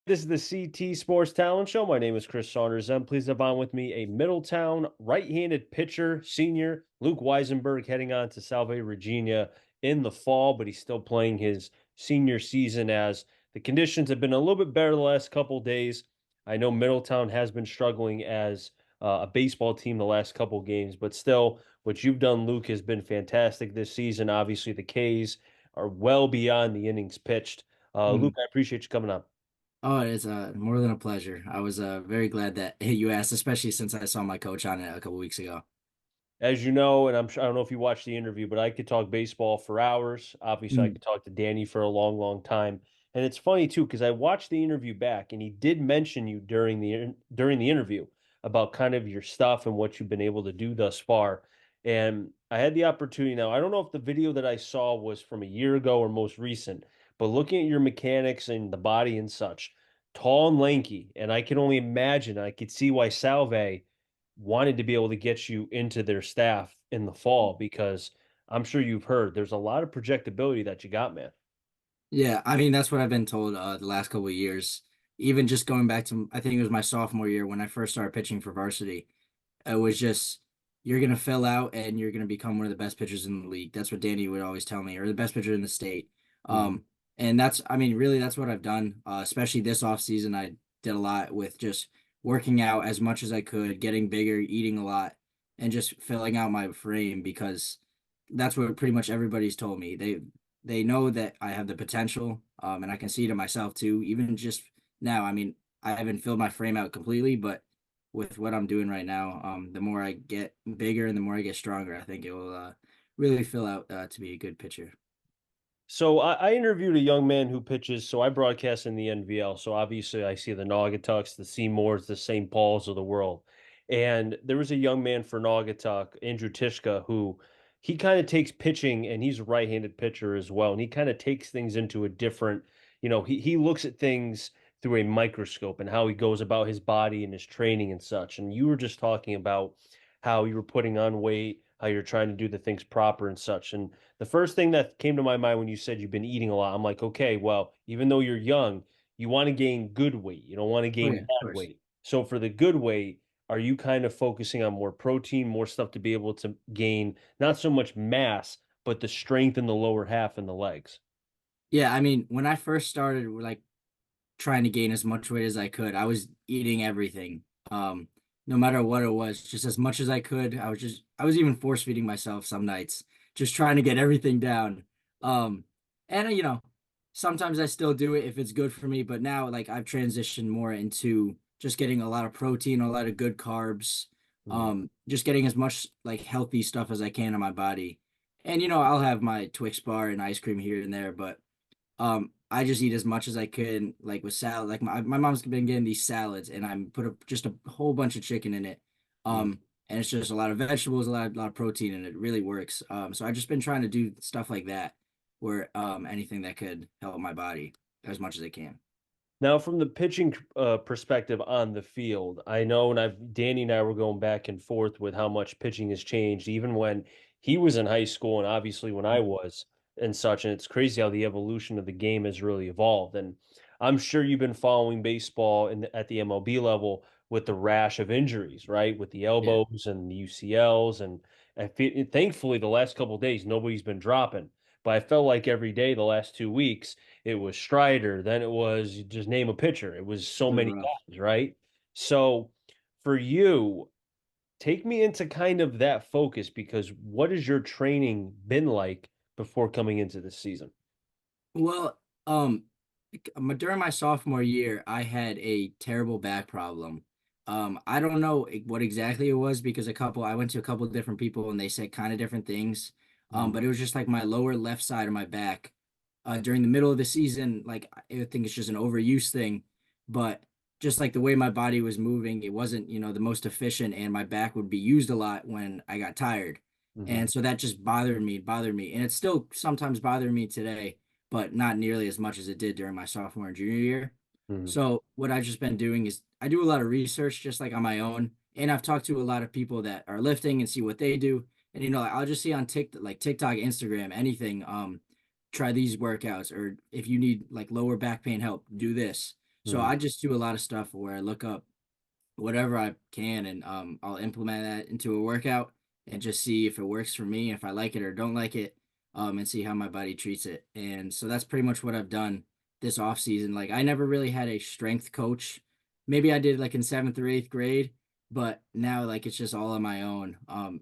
This is the CT Sports Talent Show. My name is Chris Saunders. I'm pleased to have on with me a Middletown right-handed pitcher, senior Luke Weisenberg, heading on to Salve Regina in the fall, but he's still playing his senior season as the conditions have been a little bit better the last couple days. I know Middletown has been struggling as a baseball team the last couple games, but still, what you've done, Luke, has been fantastic this season. Obviously, the K's are well beyond the innings pitched. Luke, Mm. I appreciate you coming on. Oh, it's more than a pleasure. I was very glad that you asked, especially since I saw my coach on it a couple weeks ago. As you know, and I'm sure I don't know if you watched the interview, but I could talk baseball for hours. Obviously, I Mm. could talk to Danny for a long, long time. And it's funny too because I watched the interview back, and he did mention you during the interview about kind of your stuff and what you've been able to do thus far. And I had the opportunity now. I don't know if the video that I saw was from a year ago or most recent, but looking at your mechanics and the body and such, tall and lanky, and I can only imagine. I could see why Salve wanted to be able to get you into their staff in the fall because I'm sure you've heard there's a lot of projectability that you got, man. Yeah, I mean that's what I've been told the last couple of years. Even just going back to I think it was my sophomore year when I first started pitching for varsity. It was just you're gonna fill out and you're gonna become one of the best pitchers in the league. That's what Danny would always tell me, or the best pitcher in the state. Mhm. And that's I mean really that's what I've done. Especially this off season, I did a lot with just working out as much as I could, getting bigger, eating a lot, and just filling out my frame because that's what pretty much everybody's told me. They know that I have the potential, and I can see it in myself too. Even just now, I mean, I haven't filled my frame out completely, but with what I'm doing right now, the more I get bigger and the more I get stronger, I think it will really fill out to be a good pitcher. So I interviewed a young man who pitches. So I broadcast in the NVL. So obviously I see the Naugatucks, the Seymours, the St. Pauls of the world. And there was a young man for Naugatuck, Andrew Tishka, who he kind of takes pitching and he's a right-handed pitcher as well. And he kind of takes things into a different, he looks at things through a microscope and how he goes about his body and his training and such. And you were just talking about how you were putting on weight, how you're trying to do the things proper and such. And the first thing that came to my mind when you said you've been eating a lot, I'm like, okay, well, even though you're young, you want to gain good weight. You don't want to Oh gain yeah, of bad course. weight. So for the good weight, are you kind of focusing on more protein, more stuff to be able to gain not so much mass, but the strength in the lower half and the legs? Yeah, I mean, when I first started, like trying to gain as much weight as I could, I was eating everything. No matter what it was, just as much as I could. I was even force feeding myself some nights, just trying to get everything down. Um, and sometimes I still do it if it's good for me, but now like I've transitioned more into just getting a lot of protein, a lot of good carbs, Mhm. just getting as much like healthy stuff as I can in my body. And I'll have my Twix bar and ice cream here and there, but I just eat as much as I can, like with salad. Like my mom's been getting these salads, and I'm just a whole bunch of chicken in it. Mhm. And it's just a lot of vegetables, a lot of protein, and it really works. So I've just been trying to do stuff like that, where anything that could help my body as much as I can. Now, from the pitching perspective on the field, I know, and Danny and I were going back and forth with how much pitching has changed, even when he was in high school, and obviously when I was and such. And it's crazy how the evolution of the game has really evolved. And I'm sure you've been following baseball at the MLB level with the rash of injuries, right? With the Yeah. elbows and the UCLs, and thankfully the last couple of days nobody's been dropping. But I felt like every day the last 2 weeks it was Strider, then it was just name a pitcher. It was so It was many rough. guys, right? So for you, take me into kind of that focus because what has your training been like before coming into this season? Well, during my sophomore year, I had a terrible back problem. I don't know what exactly it was because I went to a couple of different people and they said kind of different things. Mhm. But it was just like my lower left side of my back. During the middle of the season, like I think it's just an overuse thing, but just like the way my body was moving, it wasn't, the most efficient, and my back would be used a lot when I got tired. Mhm. And so that just bothered me, and it's still sometimes bothering me today, but not nearly as much as it did during my sophomore and junior year. Mhm. So what I've just been doing is I do a lot of research just like on my own, and I've talked to a lot of people that are lifting and see what they do. And I'll just see on TikTok, Instagram, anything, try these workouts, or if you need like lower back pain help, do this. So I just do a lot of stuff where I look up whatever I can, and I'll implement that into a workout and just see if it works for me, if I like it or don't like it, and see how my body treats it. And so that's pretty much what I've done this off season. Like I never really had a strength coach. Maybe I did like in seventh or eighth grade, but now like it's just all on my own.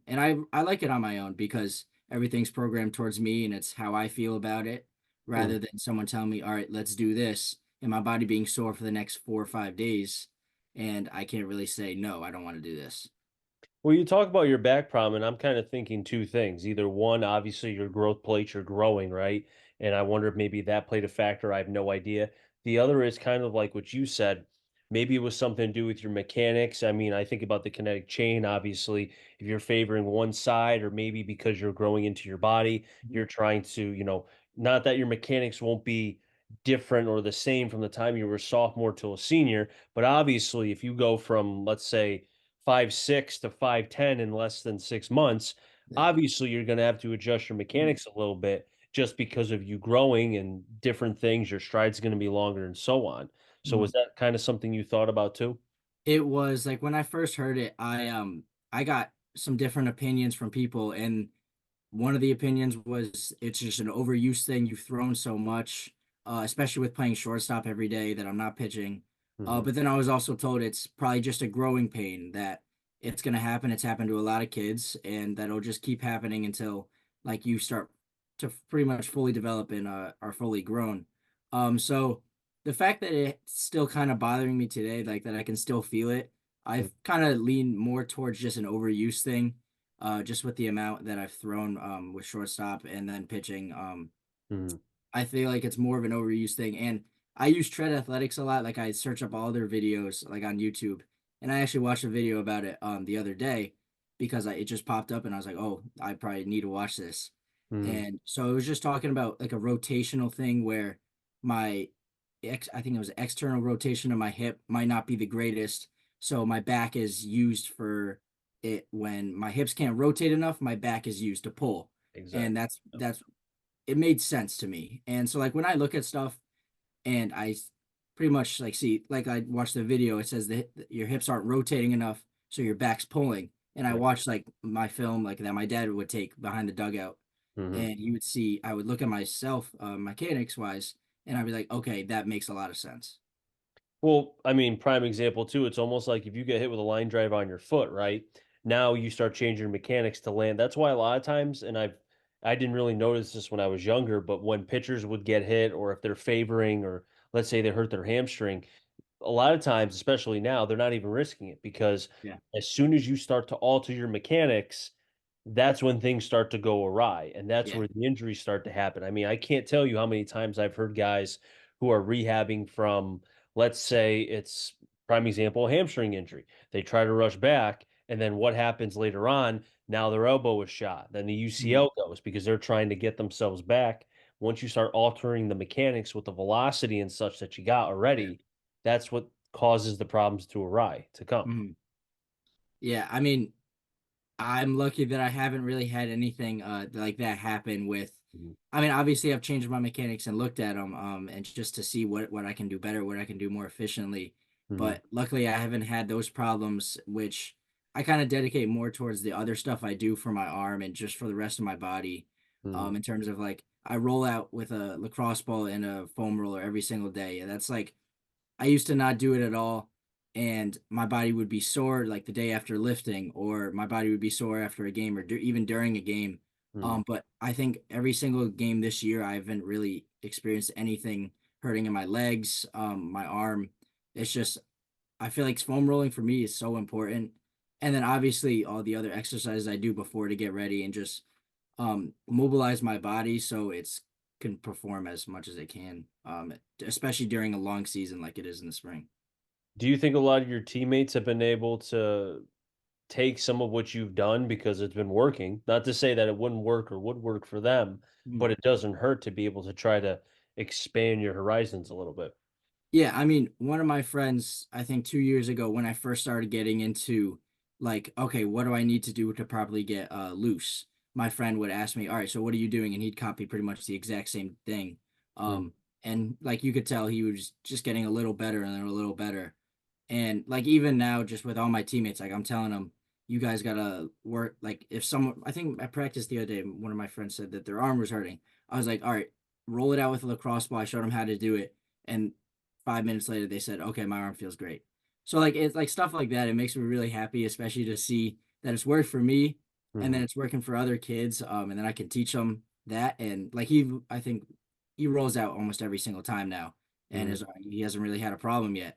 And I like it on my own because everything's programmed towards me and it's how I feel about it, Mhm. rather than someone telling me, all right, let's do this, and my body being sore for the next 4 or 5 days, and I can't really say no, I don't want to do this. Well, you talk about your back problem, and I'm kind of thinking two things. Either one, obviously your growth plates, you're growing, right? And I wonder if maybe that played a factor. I have no idea. The other is kind of like what you said. Maybe it was something to do with your mechanics. I mean, I think about the kinetic chain, obviously. If you're favoring one side, or maybe because you're growing into your body, Mhm. you're trying to, not that your mechanics won't be different or the same from the time you were a sophomore till a senior, but obviously if you go from, let's say, 5'6" to 5'10" in less than 6 months, Yeah. obviously you're going to have to adjust your Mhm. mechanics a little bit just because of you growing and different things. Your stride's going to be longer and so on. So was Mhm. that kind of something you thought about too? It was like when I first heard it, I got some different opinions from people, and one of the opinions was it's just an overuse thing. You've thrown so much, especially with playing shortstop every day, that I'm not pitching. Hmm. But then I was also told it's probably just a growing pain, that it's going to happen. It's happened to a lot of kids, and that'll just keep happening until like you start to pretty much fully develop and are fully grown. So the fact that it's still kind of bothering me today, like that I can still feel it, I've kind of leaned more towards just an overuse thing, just with the amount that I've thrown with shortstop and then pitching. Hmm. I feel like it's more of an overuse thing. And I use Tread Athletics a lot. Like I search up all their videos like on YouTube. And I actually watched a video about it the other day because it just popped up and I was like, oh, I probably need to watch this. Hmm. And so it was just talking about like a rotational thing where my I think it was external rotation of my hip might not be the greatest. So my back is used for it when my hips can't rotate enough, my back is used to pull. And Exactly. that's it made sense to me. And so like when I look at stuff and pretty much like see, like I watched the video, it says that your hips aren't rotating enough, so your back's pulling. And I Right. watched like my film like that my dad would take behind the dugout, Hmm. and you would see I would look at myself mechanics wise, and I'd be like, okay, that makes a lot of sense. Well, I mean, prime example too. It's almost like if you get hit with a line drive on your foot, right? Now you start changing your mechanics to land. That's why a lot of times, and I didn't really notice this when I was younger, but when pitchers would get hit, or if they're favoring, or let's say they hurt their hamstring, a lot of times, especially now, they're not even risking it because Yeah. as soon as you start to alter your mechanics, that's when things start to go awry, and that's Yeah. where the injuries start to happen. I mean, I can't tell you how many times I've heard guys who are rehabbing from, let's say it's prime example, a hamstring injury. They try to rush back, and then what happens later on? Now their elbow is shot. Then the Mhm. UCL goes because they're trying to get themselves back. Once you start altering the mechanics with the velocity and such that you got Yeah. already, that's what causes the problems to awry to come. Mhm. Yeah. I mean, I'm lucky that I haven't really had anything like that happen with. Mhm. I mean, obviously I've changed my mechanics and looked at them and just to see what I can do better, what I can do more efficiently. Mhm. But luckily I haven't had those problems, which I kind of dedicate more towards the other stuff I do for my arm and just for the rest of my body. Mhm. In terms of like I roll out with a lacrosse ball and a foam roller every single day. And that's like I used to not do it at all, and my body would be sore like the day after lifting, or my body would be sore after a game, or even during a game. Mhm. But I think every single game this year, I haven't really experienced anything hurting in my legs, my arm. It's just I feel like foam rolling for me is so important, and then obviously all the other exercises I do before to get ready and just mobilize my body so it's can perform as much as it can, especially during a long season like it is in the spring. Do you think a lot of your teammates have been able to take some of what you've done because it's been working? Not to say that it wouldn't work or would work for them, Mhm. but it doesn't hurt to be able to try to expand your horizons a little bit. Yeah, I mean, one of my friends, I think 2 years ago, when I first started getting into like, okay, what do I need to do to properly get loose? My friend would ask me, all right, so what are you doing? And he'd copy pretty much the exact same thing. Mhm. Um, and like you could tell he was just getting a little better and a little better. And like even now, just with all my teammates, like I'm telling them, you guys gotta work. Like if someone, I think I practiced the other day, one of my friends said that their arm was hurting. I was like, all right, roll it out with a lacrosse ball. I showed them how to do it, and 5 minutes later, they said, okay, my arm feels great. So like it's like stuff like that. It makes me really happy, especially to see that it's worked for me, and then Mhm. it's working for other kids. And then I can teach them that. And like I think he rolls out almost every single time now, and Mhm. he hasn't really had a problem yet.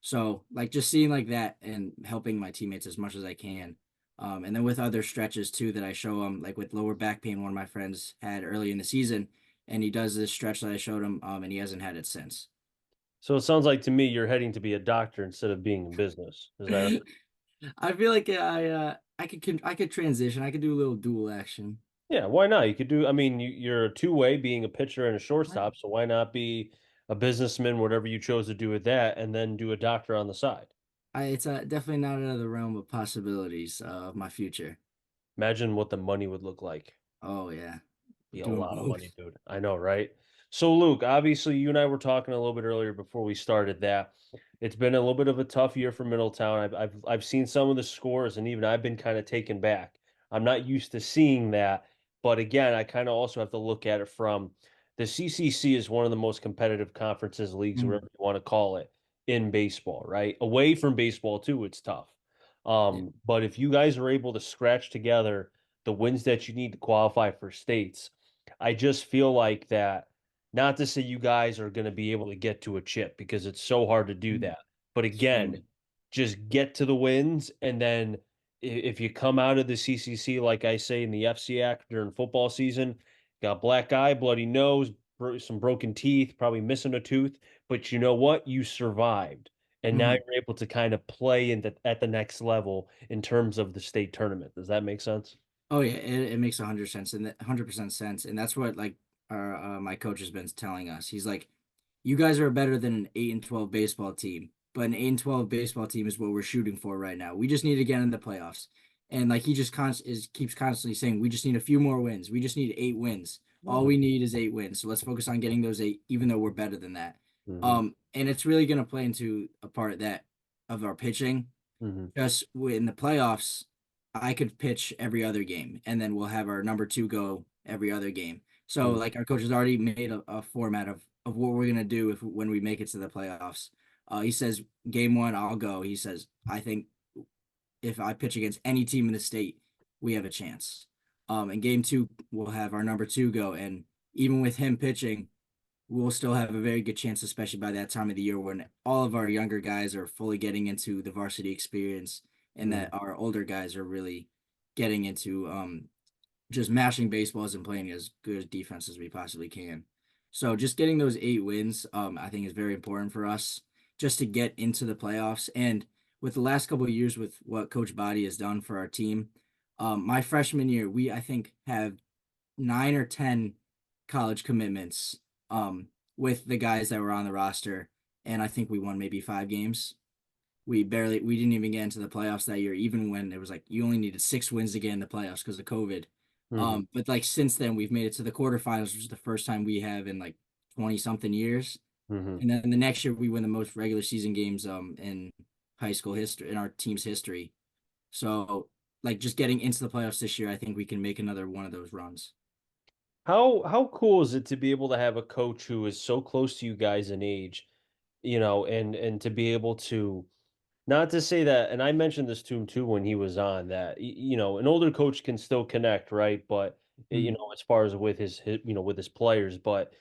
So like just seeing like that and helping my teammates as much as I can. And then with other stretches too that I show them, like with lower back pain, one of my friends had early in the season, and he does this stretch that I showed him, and he hasn't had it since. So it sounds like to me you're heading to be a doctor instead of being in business. Is that right? I feel like I could transition. I could do a little dual action. Yeah, why not? You could do, I mean, you're a two-way being a pitcher and a Right. shortstop, so why not be a businessman, whatever you chose to do with that, and then do a doctor on the side? It's definitely not out of the realm of possibilities of my future. Imagine what the money would look like. Oh yeah, Be a doing lot of both. money, dude. I know, right? So, Luke, obviously, you and I were talking a little bit earlier before we started that it's been a little bit of a tough year for Middletown. I've seen some of the scores, and even I've been kind of taken back. I'm not used to seeing that, but again, I kind of also have to look at it from the CCC is one of the most competitive conferences, leagues, Mm, whatever you want to call it, in baseball, right? Away from baseball too, it's tough. yeah. But if you guys are able to scratch together the wins that you need to qualify for states I just feel like that, not to say you guys are going to be able to get to a chip because it's so hard to do Mm, that. But again, extremely. just get to the wins. And then if you come out of the CCC, like I say in the FCAC during football season, got black eye, bloody nose, some broken teeth, probably missing a tooth. But you know what? You survived. And now Mhm. you're able to kind of play at the next level in terms of the state tournament. Does that make sense? Oh yeah, it makes 100 sense and 100% sense, and that's what like our my coach has been telling us. He's like, you guys are better than an 8-12 baseball team, but an 8-12 baseball team is what we're shooting for right now. We just need to get in the playoffs, and like he just keeps constantly saying, we just need a few more wins. We just need 8 wins. All Mhm. we need is 8 wins. So let's focus on getting those eight, even though we're better than that. Mhm. And it's really gonna play into a part of that of our pitching Mhm. just in the playoffs, I could pitch every other game, and then we'll have our number two go every other game. So, Mhm. like our coach has already made a format of what we're gonna do if when we make it to the playoffs. He says game one, I'll go. He says I think if I pitch against any team in the state, we have a chance. And game two, we'll have our number two go, and even with him pitching, we'll still have a very good chance, especially by that time of the year when all of our younger guys are fully getting into the varsity experience and Mhm. that our older guys are really getting into just mashing baseballs and playing as good as defense as we possibly can. So just getting those 8 wins, I think is very important for us just to get into the playoffs. And with the last couple of years with what Coach Body has done for our team, my freshman year, we I think have 9 or 10 college commitments with the guys that were on the roster, and I think we won maybe 5 games. We didn't even get into the playoffs that year, even when it was like you only needed 6 wins to get in the playoffs because of COVID. Mhm. But like since then, we've made it to the quarterfinals, which is the first time we have in like 20 something years. Mhm. And then the next year, we win the most regular season games in high school history in our team's history. So like just getting into the playoffs this year, I think we can make another one of those runs. How cool is it to be able to have a coach who is so close to you guys in age, and to be able to not to say that, and I mentioned this to him too when he was on that, an older coach can still connect, right? But Mm, as far as with with his players, but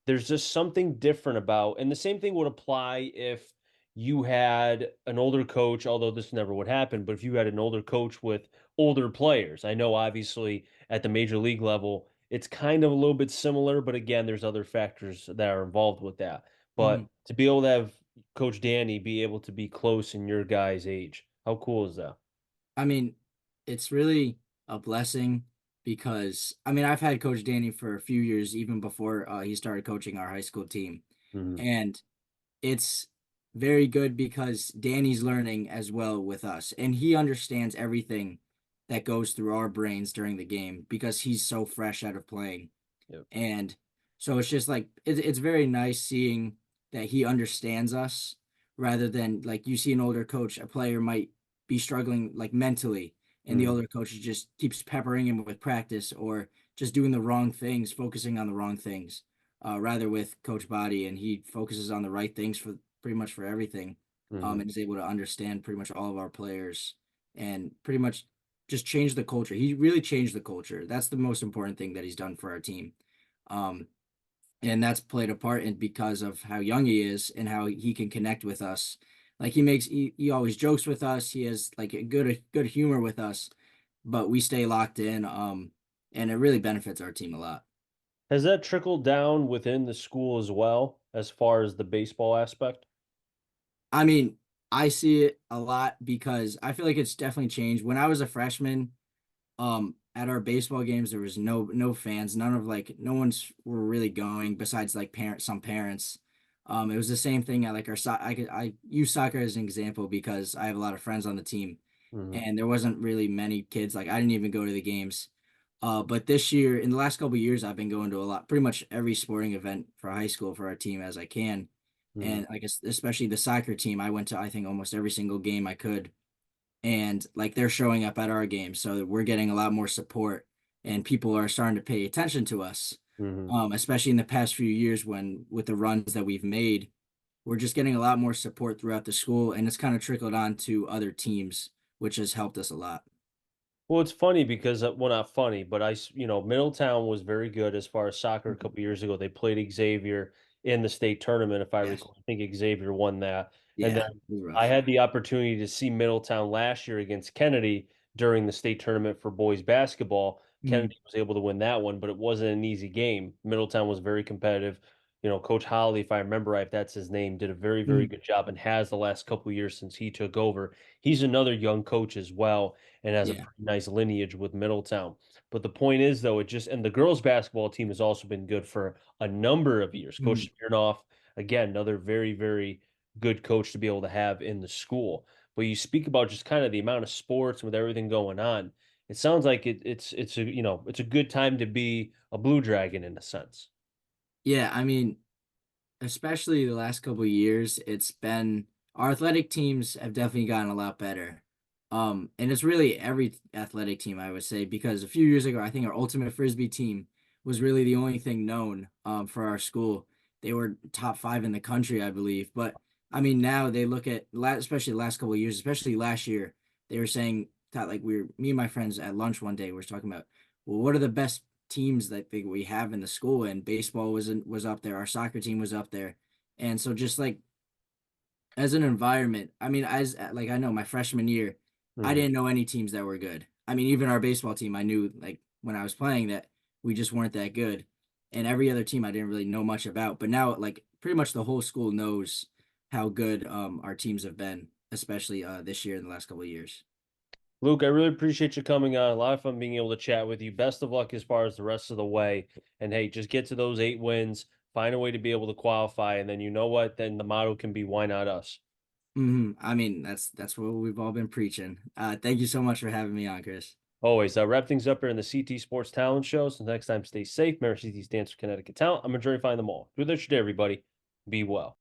there's just something different about, and the same thing would apply if you had an older coach, although this never would happen, but if you had an older coach with older players. I know obviously at the major league level, it's kind of a little bit similar, but again, there's other factors that are involved with that. mhm. But to be able to have Coach Danny be able to be close in your guys' age. How cool is that? I mean, it's really a blessing because I mean I've had Coach Danny for a few years even before he started coaching our high school team, Hmm. and it's very good because Danny's learning as well with us, and he understands everything that goes through our brains during the game because he's so fresh out of playing. Yep. And So it's just like it's very nice seeing that he understands us rather than like you see an older coach, a player might be struggling like mentally, and the Mhm, older coach just keeps peppering him with practice or just doing the wrong things, focusing on the wrong things. Rather with Coach Body, and he focuses on the right things for pretty much for everything, mhm. and is able to understand pretty much all of our players and pretty much just change the culture. He really changed the culture. That's the most important thing that he's done for our team. Um, and that's played a part in because of how young he is and how he can connect with us. Like he always jokes with us. He has like a good humor with us, but we stay locked in. And it really benefits our team a lot. Has that trickled down within the school as well, as far as the baseball aspect? I mean, I see it a lot because I feel like it's definitely changed. When I was a freshman, at our baseball games there was no fans, none of like no one's were really going besides like some parents. It was the same thing at like I use soccer as an example because I have a lot of friends on the team, Mhm, and there wasn't really many kids. Like I didn't even go to the games. But this year, in the last couple of years, I've been going to a lot, pretty much every sporting event for high school for our team as I can. mhm. And I guess especially the soccer team, I went to I think almost every single game I could, and like they're showing up at our games, so that we're getting a lot more support, and people are starting to pay attention to us. Mhm. Especially in the past few years when with the runs that we've made, we're just getting a lot more support throughout the school, and it's kind of trickled on to other teams, which has helped us a lot. Well, it's funny because, well, not funny, but Middletown was very good as far as soccer a Mhm. couple years ago. They played Xavier in the state tournament, if I Yes. recall. I think Xavier won that. And Yeah, then it was I rough. had the opportunity to see Middletown last year against Kennedy during the state tournament for boys basketball. Mhm. Kennedy was able to win that one, but it wasn't an easy game. Middletown was very competitive. Coach Holly, if I remember right, if that's his name, did a very, very Mhm. good job and has the last couple of years since he took over. He's another young coach as well and has a Yeah. pretty nice lineage with Middletown. But the point is, though, and the girls' basketball team has also been good for a number of years. Mhm. Coach Smirnoff, again, another very, very good coach to be able to have in the school. But you speak about just kind of the amount of sports with everything going on. It sounds like it's a good time to be a Blue Dragon in a sense. Yeah, I mean, especially the last couple of years, it's been our athletic teams have definitely gotten a lot better. And it's really every athletic team, I would say, because a few years ago, I think our ultimate frisbee team was really the only thing known for our school. They were top five in the country, I believe. But I mean, now they look at especially the last couple of years, especially last year, they were saying that like me and my friends at lunch one day, we were talking about, well, what are the best teams that we have in the school, and baseball was up there, our soccer team was up there, and so just like as an environment, I mean, as like I know my freshman year, I Mhm. didn't know any teams that were good. I mean, even our baseball team, I knew like when I was playing that we just weren't that good, and every other team I didn't really know much about. But now, like pretty much the whole school knows how good our teams have been, especially this year in the last couple of years. Luke, I really appreciate you coming on. A lot of fun being able to chat with you. Best of luck as far as the rest of the way. And hey, just get to those 8 wins, find a way to be able to qualify, and then you know what? Then the motto can be why not us? I mean, that's what we've all been preaching. Thank you so much for having me on, Chris. Always. Wrap things up here in the CT Sports Talent Show. So next time, stay safe. Remember, CT stands for Connecticut Talent. I'm enjoying finding them all. Do this today, everybody. Be well.